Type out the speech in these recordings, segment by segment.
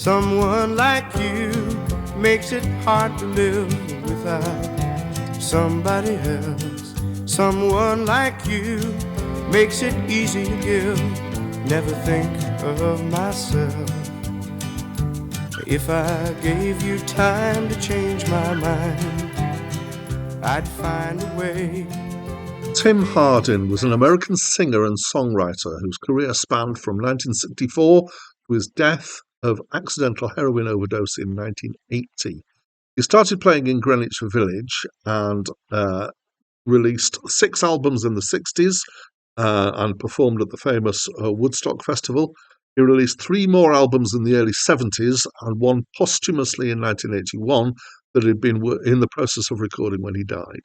Someone like you makes it hard to live without somebody else. Someone like you makes it easy to give. Never think of myself. If I gave you time to change my mind, I'd find a way. Tim Hardin was an American singer and songwriter whose career spanned from 1964 to his death of accidental heroin overdose in 1980. He started playing in Greenwich Village and released 6 albums in the 60s and performed at the famous Woodstock Festival. He released 3 more albums in the early 70s and one posthumously in 1981 that he'd been in the process of recording when he died.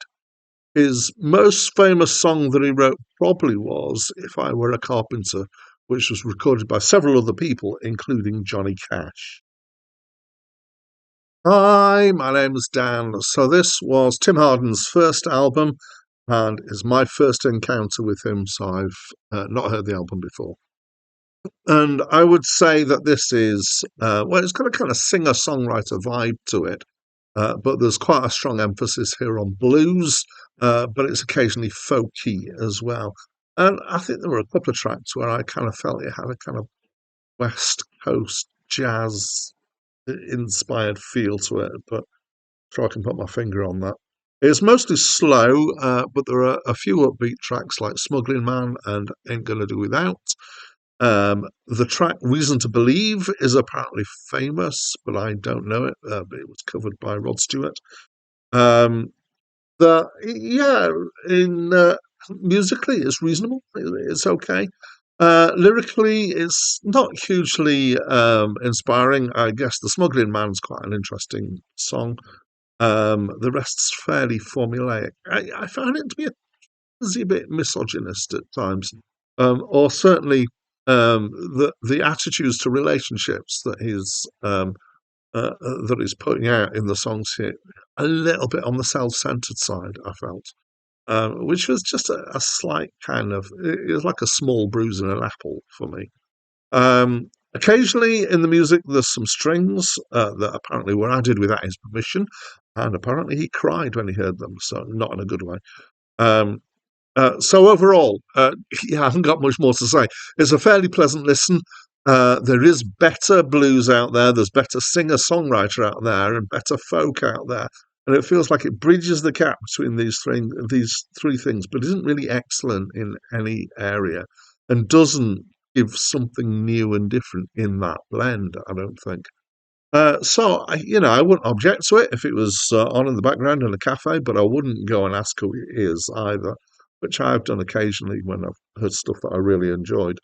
His most famous song that he wrote probably was If I Were a Carpenter, which was recorded by several other people, including Johnny Cash. Hi, my name's Dan. So this was Tim Hardin's first album and is my first encounter with him, so I've not heard the album before. And I would say that this is, it's got a kind of singer-songwriter vibe to it, but there's quite a strong emphasis here on blues, but it's occasionally folky as well. And I think there were a couple of tracks where I kind of felt it had a kind of West Coast jazz inspired feel to it, but I'm sure I can put my finger on that. It's mostly slow, but there are a few upbeat tracks like Smuggling Man and Ain't Gonna Do Without. The track Reason to Believe is apparently famous, but I don't know it. But it was covered by Rod Stewart. Musically, it's reasonable. It's okay. Lyrically, it's not hugely inspiring. I guess The Smuggling Man's quite an interesting song. The rest's fairly formulaic. I found it to be a bit misogynist at times, or certainly the attitudes to relationships that he's putting out in the songs here, a little bit on the self-centered side, I felt, which was just a slight kind of, it was like a small bruise in an apple for me. Occasionally in the music there's some strings that apparently were added without his permission, and apparently he cried when he heard them, so not in a good way. So overall, I haven't got much more to say. It's a fairly pleasant listen. There is better blues out there, there's better singer-songwriter out there, and better folk out there. And it feels like it bridges the gap between these three things, but isn't really excellent in any area, and doesn't give something new and different in that blend, I don't think. So I wouldn't object to it if it was on in the background in a cafe, but I wouldn't go and ask who it is either, which I've done occasionally when I've heard stuff that I really enjoyed.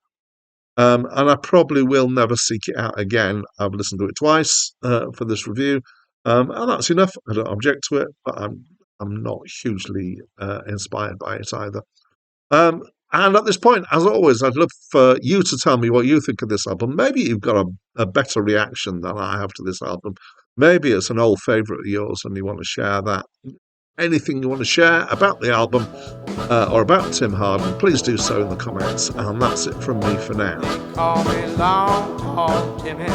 And I probably will never seek it out again. I've listened to it twice for this review, and that's enough. I don't object to it, but I'm not hugely inspired by it either. And at this point, as always, I'd love for you to tell me what you think of this album. Maybe you've got a better reaction than I have to this album. Maybe it's an old favourite of yours and you want to share that. Anything you want to share about the album or about Tim Hardin, please do so in the comments. And that's it from me for now. They call me Long Tall Timmy,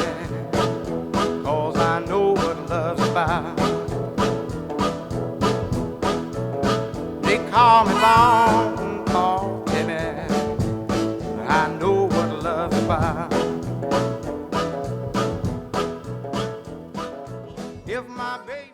'cause I know what love's about. They call me Long Tall Timmy, I know what love's about. If my baby